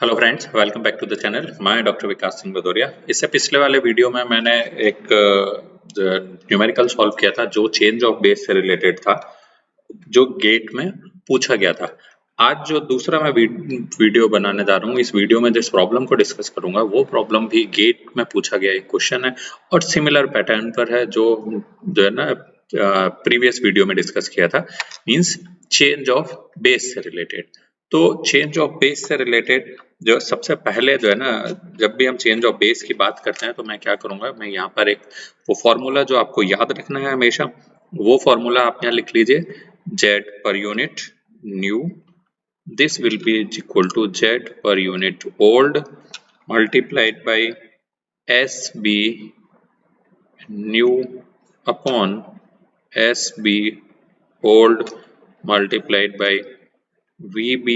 Hello friends, welcome back to the channel. मैं doctor Vikas Singh Bhadauria. इससे पिछले वाले वीडियो में मैंने एक न्यूमेरिकल सॉल्व किया था जो चेंज ऑफ बेस से रिलेटेड था, जो गेट में पूछा गया था। आज जो दूसरा मैं वीडियो बनाने जा रहा हूँ, इस वीडियो में जिस प्रॉब्लम को डिस्कस करूंगा वो प्रॉब्लम भी गेट में पूछा गया एक क्वेश्चन है और सिमिलर पैटर्न पर है जो है ना प्रीवियस वीडियो में डिस्कस किया था, मींस चेंज ऑफ बेस से रिलेटेड। तो चेंज ऑफ बेस से रिलेटेड जो सबसे पहले जो है ना, जब भी हम चेंज ऑफ बेस की बात करते हैं तो मैं क्या करूंगा, मैं यहाँ पर एक वो फॉर्मूला जो आपको याद रखना है हमेशा, वो फॉर्मूला आप यहाँ लिख लीजिए। Z per unit new, this will be equal to Z per unit old multiplied by SB new upon SB old multiplied by VB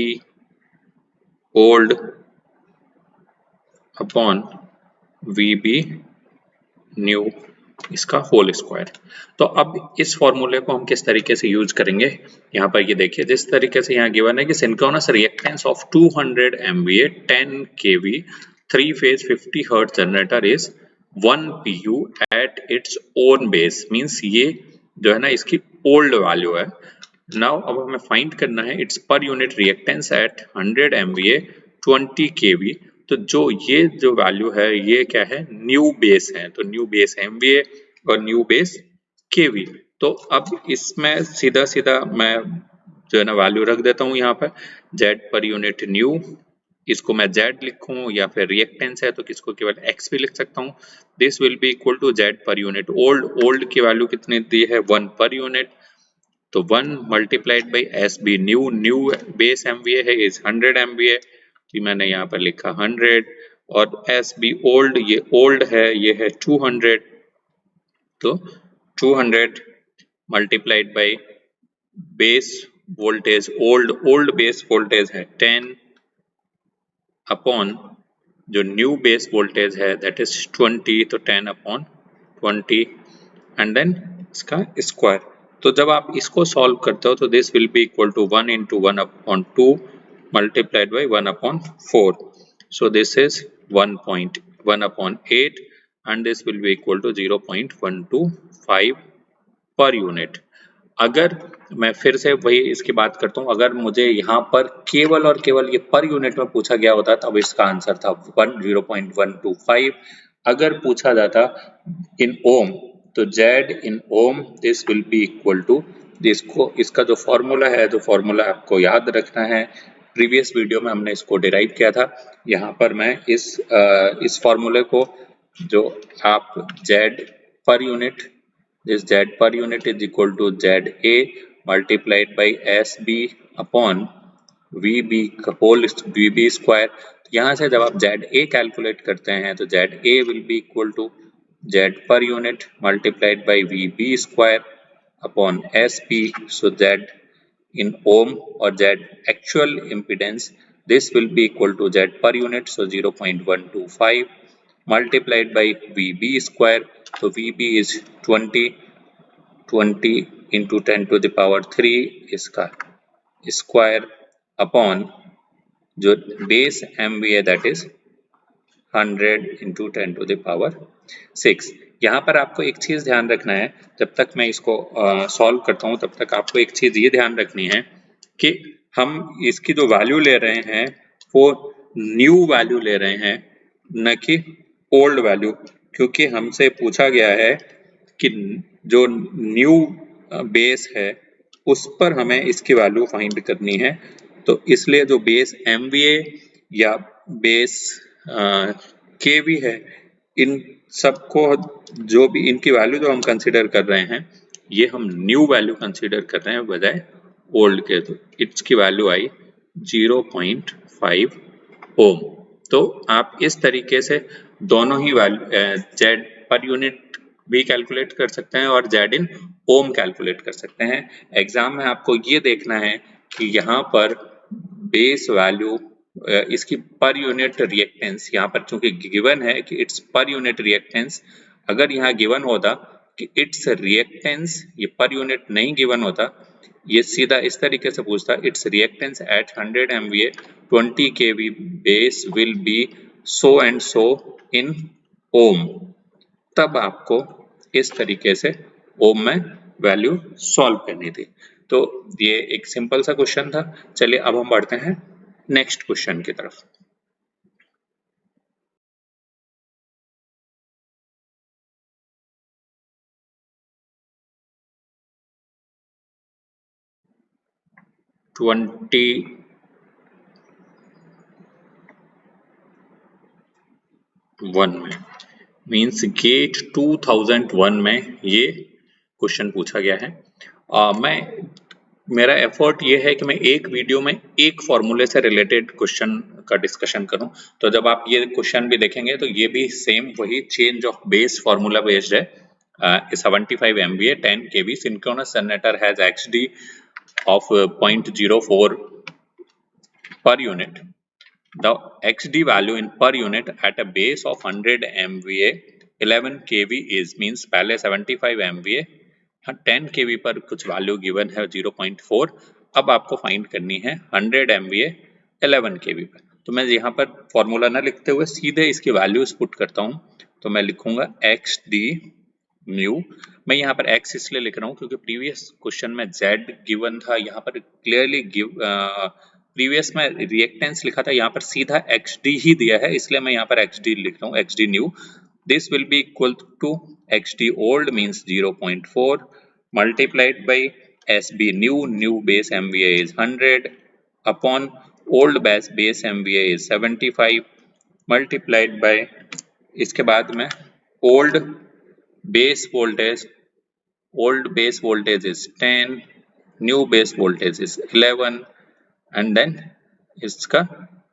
old upon VB new, इसका होल स्क्वायर। तो अब इस फॉर्मूले को हम किस तरीके से यूज करेंगे, यहाँ पर ये देखिए, जिस तरीके से यहाँ गिवन है कि synchronous reactance of 200 MVA 10 kV 3 phase 50 hertz generator is 1 pu at its own base, means ये जो है ना इसकी ओल्ड वैल्यू है। नाउ अब हमें फाइंड करना है it's per unit reactance at 100 MVA 20 kV। तो जो ये जो वैल्यू है ये क्या है, न्यू बेस है। तो न्यू बेस MVA और न्यू बेस KV। तो अब इसमें सीधा सीधा मैं जो है ना वैल्यू रख देता हूँ यहाँ पर Z पर यूनिट न्यू, इसको मैं Z लिखूं या फिर रिएक्टेंस है तो किसको केवल X भी लिख सकता हूँ। This will be equal to Z per unit old, old की वैल्यू कितनी दी है 1 पर यूनिट, तो 1 multiplied by SB new, new base MVA है इज 100 MVA, तो मैंने यहाँ पर लिखा 100, और SB ओल्ड, ये ओल्ड है, ये है 200, तो 200 multiplied by base voltage old, old base voltage है 10 अपॉन जो न्यू बेस वोल्टेज है दैट इज 20, तो 10 अपॉन 20 एंड देन इसका स्क्वायर। तो जब आप इसको सॉल्व करते हो तो this will be equal to 1 into 1 upon 2 multiplied by 1 upon 4. So this is 1.1 upon 8 and this will be equal to 0.125 per unit. अगर मैं फिर से वही इसकी बात करता हूँ, अगर मुझे यहाँ पर केवल और केवल ये पर यूनिट में पूछा गया होता तब इसका आंसर था 0.125। अगर पूछा जाता इन ओम तो Z in ohm this will be equal to, इसका जो फॉर्मूला है, जो फॉर्मूला आपको याद रखना है, प्रीवियस वीडियो में हमने इसको डिराइव किया था। यहाँ पर मैं इस फॉर्मूले को जो आप Z per unit, this Z per unit is equal to ZA multiplied by SB upon VB whole VB square। यहाँ से जब आप ZA कैलकुलेट करते हैं तो ZA will be equal to Z per unit multiplied by VB square upon SB, so Z in ohm or Z actual impedance, this will be equal to Z per unit, so 0.125 multiplied by VB square, so VB is 20 into 10 to the power 3 इसका square upon जो base MVA that is 100 into 10 to the power 6। यहाँ पर आपको एक चीज ध्यान रखना है, जब तक मैं इसको सॉल्व करता हूँ तब तक आपको एक चीज ये ध्यान रखनी है कि हम इसकी जो वैल्यू ले रहे हैं वो न्यू वैल्यू ले रहे हैं, न कि ओल्ड वैल्यू, क्योंकि हमसे पूछा गया है कि जो न्यू बेस है उस पर हमें इसकी वैल्यू फाइंड करनी है। तो इसलिए जो बेस MVA या बेस KV है, इन सबको जो भी इनकी वैल्यू जो हम कंसीडर कर रहे हैं ये हम न्यू वैल्यू कंसीडर कर रहे हैं बजाय ओल्ड के। तो इसकी वैल्यू आई 0.5 ओम। तो आप इस तरीके से दोनों ही वैल्यू Z पर यूनिट भी कैलकुलेट कर सकते हैं और Z इन ओम कैलकुलेट कर सकते हैं। एग्जाम में आपको ये देखना है कि यहाँ पर बेस वैल्यू इसकी पर यूनिट रिएक्टेंस, यहाँ पर चूंकि गिवन है कि इट्स पर यूनिट रिएक्टेंस, अगर यहाँ गिवन होता कि इट्स रिएक्टेंस, ये पर यूनिट नहीं गिवन होता, ये सीधा इस तरीके से पूछता it's reactance at 100 MVA 20 kV base will be so and so in ohm, तब आपको इस तरीके से ओम में वैल्यू सॉल्व करनी थी। तो ये एक सिंपल सा क्वेश्चन था। चलिए अब हम बढ़ते हैं नेक्स्ट क्वेश्चन की तरफ। ट्वेंटी 1 में मीन्स गेट 2001 में ये क्वेश्चन पूछा गया है। मेरा एफर्ट ये है कि मैं एक वीडियो में एक फॉर्मूले से रिलेटेड क्वेश्चन का डिस्कशन करूं। तो जब आप ये क्वेश्चन भी देखेंगे तो ये भी सेम वही change of base formula based है। 75 MVA 10 kV synchronous generator has XD of 0.04 per unit. The XD value in per unit at a base of 100 MVA 11 kV is means पहले 75 MVA 10 kV पर कुछ value given है 0.4। अब आपको find करनी है 100 MVA 11 kV पर। तो मैं यहाँ पर फॉर्मूला ना लिखते हुए सीधे इसकी वैल्यूज पुट करता हूँ। तो मैं लिखूंगा XD न्यू। मैं यहाँ पर X इसलिए लिख रहा हूँ क्योंकि प्रीवियस क्वेश्चन में Z गिवन था, यहाँ पर क्लियरली प्रीवियस में रिएक्टेंस लिखा था, यहाँ पर सीधा XD ही दिया है, इसलिए मैं यहाँ पर XD लिख रहा हूँ, XD new. This will be equal to XD old means 0.4 multiplied by SB new base MVA is 100 upon old base MVA is 75 multiplied by, इसके बाद में old base voltage is 10, new base voltage is 11 and then इसका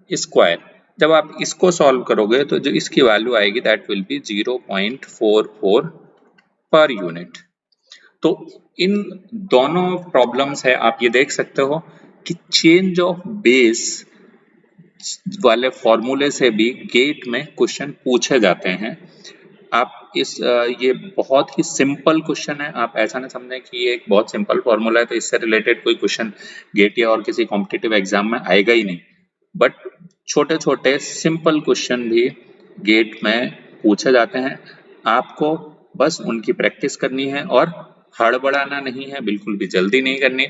square. जब आप इसको solve करोगे तो जो इसकी वैल्यू आएगी दैट विल बी 0.44 पर यूनिट। तो इन दोनों प्रॉब्लम्स है, आप ये देख सकते हो कि चेंज ऑफ बेस वाले फॉर्मूले से भी गेट में क्वेश्चन पूछे जाते हैं। आप ये बहुत ही सिंपल क्वेश्चन है, आप ऐसा ना समझें कि ये एक बहुत सिंपल फॉर्मूला है तो इससे रिलेटेड कोई क्वेश्चन गेट या और किसी कॉम्पिटिटिव एग्जाम में आएगा ही नहीं। बट छोटे छोटे सिंपल क्वेश्चन भी गेट में पूछे जाते हैं। आपको बस उनकी प्रैक्टिस करनी है और हड़बड़ाना नहीं है, बिल्कुल भी जल्दी नहीं करनी।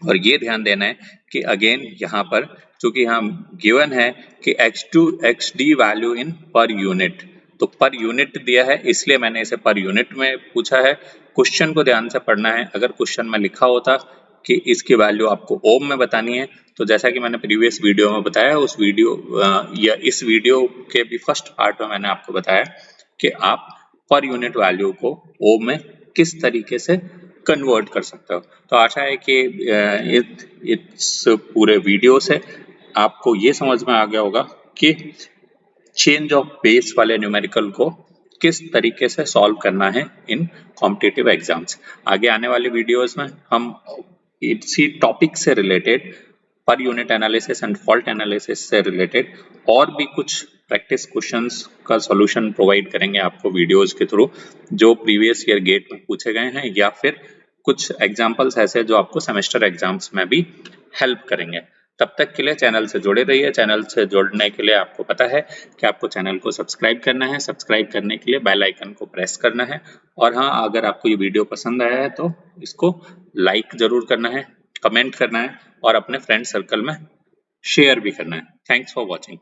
और ये ध्यान देना है कि अगेन यहाँ पर चूंकि हम गिवन है कि XD वैल्यू इन पर यूनिट, तो पर यूनिट दिया है इसलिए मैंने इसे पर यूनिट में पूछा है। क्वेश्चन को ध्यान से पढ़ना है। अगर क्वेश्चन में लिखा होता कि इसकी वैल्यू आपको ओम में बतानी है, तो जैसा कि मैंने प्रीवियस वीडियो में बताया, उस वीडियो या इस वीडियो के भी फर्स्ट पार्ट में मैंने आपको बताया कि आप पर यूनिट वैल्यू को ओम में किस तरीके से कन्वर्ट कर सकते हो। तो आशा है कि इस पूरे वीडियो से आपको ये समझ में आ गया होगा कि चेंज ऑफ बेस वाले न्यूमेरिकल को किस तरीके से सॉल्व करना है इन कॉम्पिटिटिव एग्जाम्स। आगे आने वाले वीडियोस में हम इसी टॉपिक से related per unit analysis and fault analysis से रिलेटेड और भी कुछ प्रैक्टिस क्वेश्चंस का सॉल्यूशन प्रोवाइड करेंगे आपको वीडियोस के थ्रू, जो प्रीवियस ईयर गेट में पूछे गए हैं या फिर कुछ एग्जाम्पल्स ऐसे जो आपको सेमेस्टर एग्जाम्स में भी हेल्प करेंगे। तब तक के लिए चैनल से जुड़े रहिए। चैनल से जुड़ने के लिए आपको पता है कि आपको चैनल को सब्सक्राइब करना है। सब्सक्राइब करने के लिए बेल आइकन को प्रेस करना है। और हाँ, अगर आपको ये वीडियो पसंद आया है तो इसको लाइक जरूर करना है, कमेंट करना है और अपने फ्रेंड सर्कल में शेयर भी करना है। Thanks for watching.